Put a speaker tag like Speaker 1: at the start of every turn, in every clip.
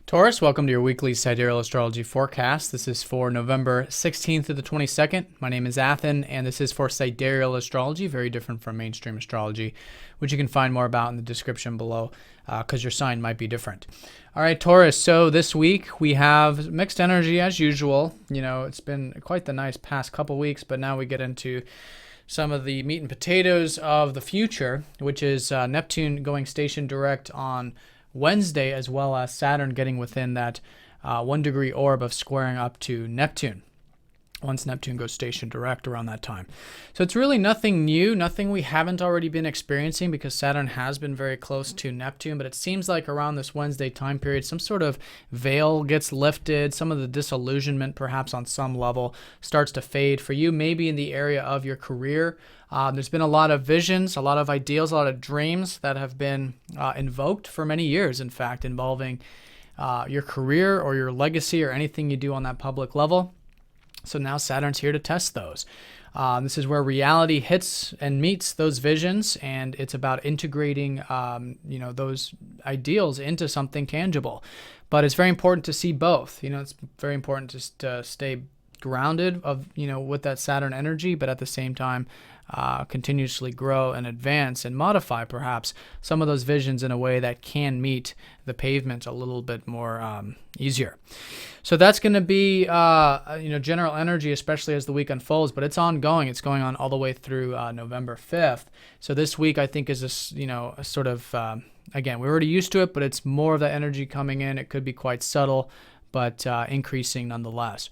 Speaker 1: Taurus, welcome to your weekly Sidereal Astrology forecast. This is for November 16th to the 22nd. My name is Athen, and this is for Sidereal Astrology, very different from mainstream astrology, which you can find more about in the description below because your sign might be different. All right, Taurus, so this week we have mixed energy as usual. You know, it's been quite the nice past couple weeks, but now we get into some of the meat and potatoes of the future, which is Neptune going station direct on Wednesday, as well as Saturn getting within that 1 degree orb of squaring up to Neptune once Neptune goes station direct around that time. So it's really nothing new, nothing we haven't already been experiencing because Saturn has been very close to Neptune, but it seems like around this Wednesday time period, some sort of veil gets lifted, some of the disillusionment perhaps on some level starts to fade for you, maybe in the area of your career. There's been a lot of visions, a lot of ideals, a lot of dreams that have been invoked for many years, in fact, involving your career or your legacy or anything you do on that public level. So now Saturn's here to test those. This is where reality hits and meets those visions, and it's about integrating those ideals into something tangible. But it's very important to see both. It's very important just to stay grounded with that Saturn energy, but at the same time continuously grow and advance and modify perhaps some of those visions in a way that can meet the pavement a little bit more easier. So that's going to be general energy, especially as the week unfolds, but it's ongoing. It's going on all the way through November 5th. So this week I think is a sort of again, we're already used to it, but it's more of that energy coming in. It could be quite subtle, but increasing nonetheless.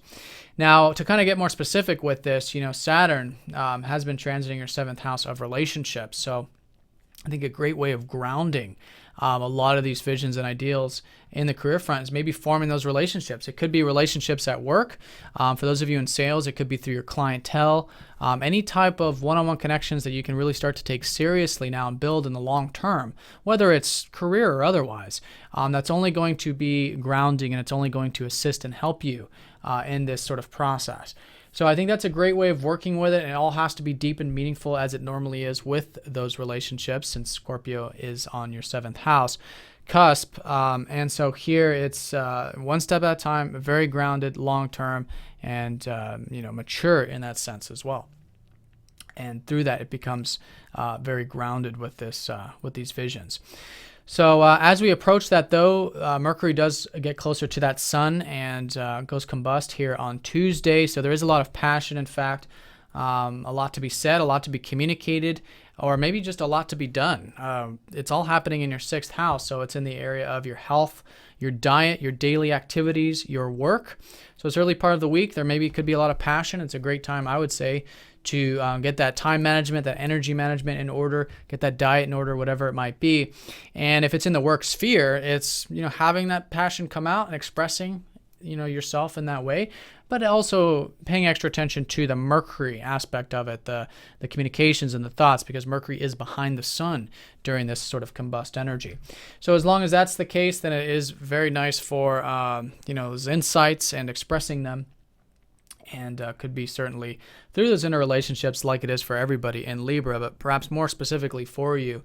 Speaker 1: Now, to kind of get more specific with this, Saturn has been transiting your 7th house of relationships. So I think a great way of grounding a lot of these visions and ideals in the career front is maybe forming those relationships. It could be relationships at work. For those of you in sales, it could be through your clientele. Any type of one-on-one connections that you can really start to take seriously now and build in the long term, whether it's career or otherwise. That's only going to be grounding, and it's only going to assist and help you in this sort of process. So I think that's a great way of working with it, and it all has to be deep and meaningful as it normally is with those relationships, since Scorpio is on your 7th house cusp. And so here it's one step at a time, very grounded, long-term, and mature in that sense as well. And through that, it becomes very grounded with these visions. So as we approach that, though, Mercury does get closer to that sun and goes combust here on Tuesday. So there is a lot of passion, in fact, a lot to be said, a lot to be communicated, or maybe just a lot to be done. It's all happening in your 6th house, so it's in the area of your health, your diet, your daily activities, your work. So it's early part of the week. There maybe could be a lot of passion. It's a great time, I would say, to get that time management, that energy management in order, get that diet in order, whatever it might be. And if it's in the work sphere, it's having that passion come out and expressing yourself in that way, but also paying extra attention to the Mercury aspect of it, the communications and the thoughts, because Mercury is behind the sun during this sort of combust energy. So as long as that's the case, then it is very nice for those insights and expressing them. And could be certainly through those interrelationships, like it is for everybody in Libra, but perhaps more specifically for you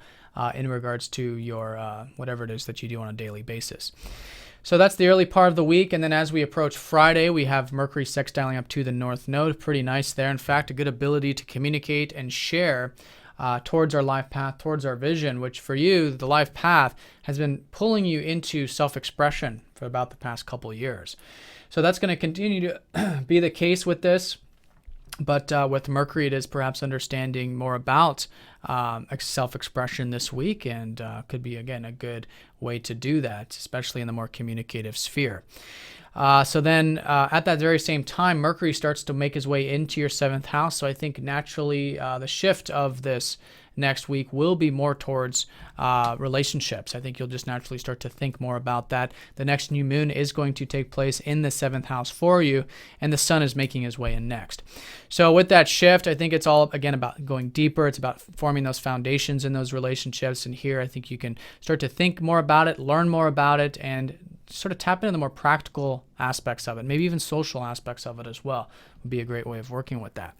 Speaker 1: in regards to your whatever it is that you do on a daily basis. So that's the early part of the week, and then as we approach Friday, we have Mercury sextiling up to the North Node. Pretty nice there. In fact, a good ability to communicate and share towards our life path, towards our vision, which for you, the life path has been pulling you into self-expression for about the past couple of years. So that's going to continue to be the case with this. But with Mercury, it is perhaps understanding more about self-expression this week, and could be, again, a good way to do that, especially in the more communicative sphere. So then at that very same time, Mercury starts to make his way into your 7th house. So I think naturally the shift of this next week will be more towards relationships. I think you'll just naturally start to think more about that. The next new moon is going to take place in the 7th house for you, and the sun is making his way in next. So with that shift, I think it's all, again, about going deeper. It's about forming those foundations in those relationships. And here I think you can start to think more about it, learn more about it, and sort of tap into the more practical aspects of it, maybe even social aspects of it as well. Would be a great way of working with that.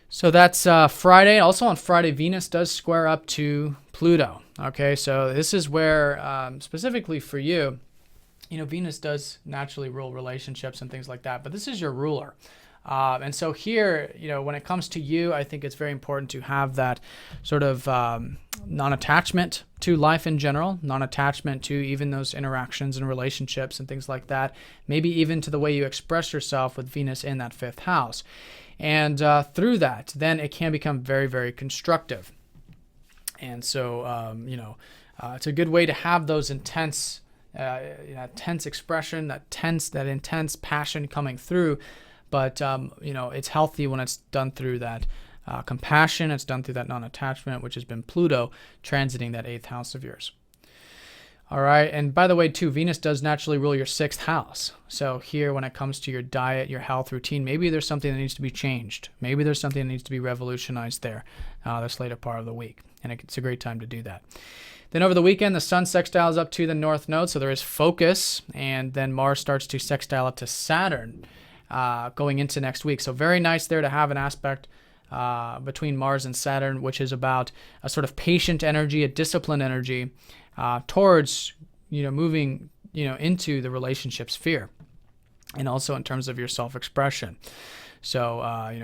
Speaker 1: So that's Friday. Also on Friday, Venus does square up to Pluto. Okay, so this is where, specifically for you, Venus does naturally rule relationships and things like that, but this is your ruler. And so here, when it comes to you, I think it's very important to have that sort of non-attachment to life in general, non-attachment to even those interactions and relationships and things like that, maybe even to the way you express yourself with Venus in that 5th house. And through that, then it can become very, very constructive. And so, it's a good way to have those intense expression, that intense passion coming through. But, it's healthy when it's done through that compassion. It's done through that non-attachment, which has been Pluto transiting that 8th house of yours. All right. And by the way, too, Venus does naturally rule your 6th house. So here, when it comes to your diet, your health routine, maybe there's something that needs to be changed. Maybe there's something that needs to be revolutionized there this later part of the week. And it's a great time to do that. Then over the weekend, the Sun sextiles up to the North Node. So there is focus. And then Mars starts to sextile up to Saturn going into next week. So very nice there to have an aspect between Mars and Saturn, which is about a sort of patient energy, a disciplined energy towards, moving, into the relationship sphere, and also in terms of your self-expression. So,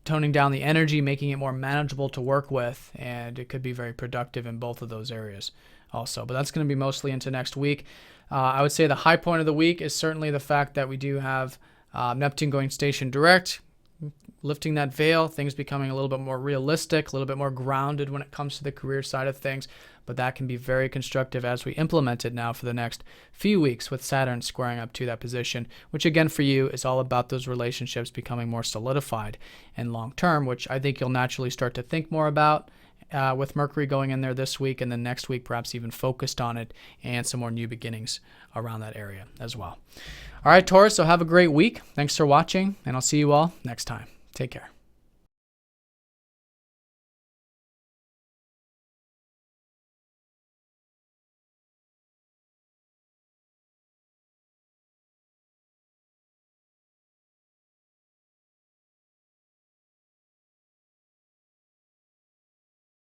Speaker 1: toning down the energy, making it more manageable to work with, and it could be very productive in both of those areas also. But that's going to be mostly into next week. I would say the high point of the week is certainly the fact that we do have Neptune going station direct, lifting that veil, things becoming a little bit more realistic, a little bit more grounded when it comes to the career side of things. But that can be very constructive as we implement it now for the next few weeks with Saturn squaring up to that position, which again for you is all about those relationships becoming more solidified and long-term, which I think you'll naturally start to think more about with Mercury going in there this week, and then next week perhaps even focused on it, and some more new beginnings around that area as well. All right, Taurus, so have a great week. Thanks for watching, and I'll see you all next time. Take care.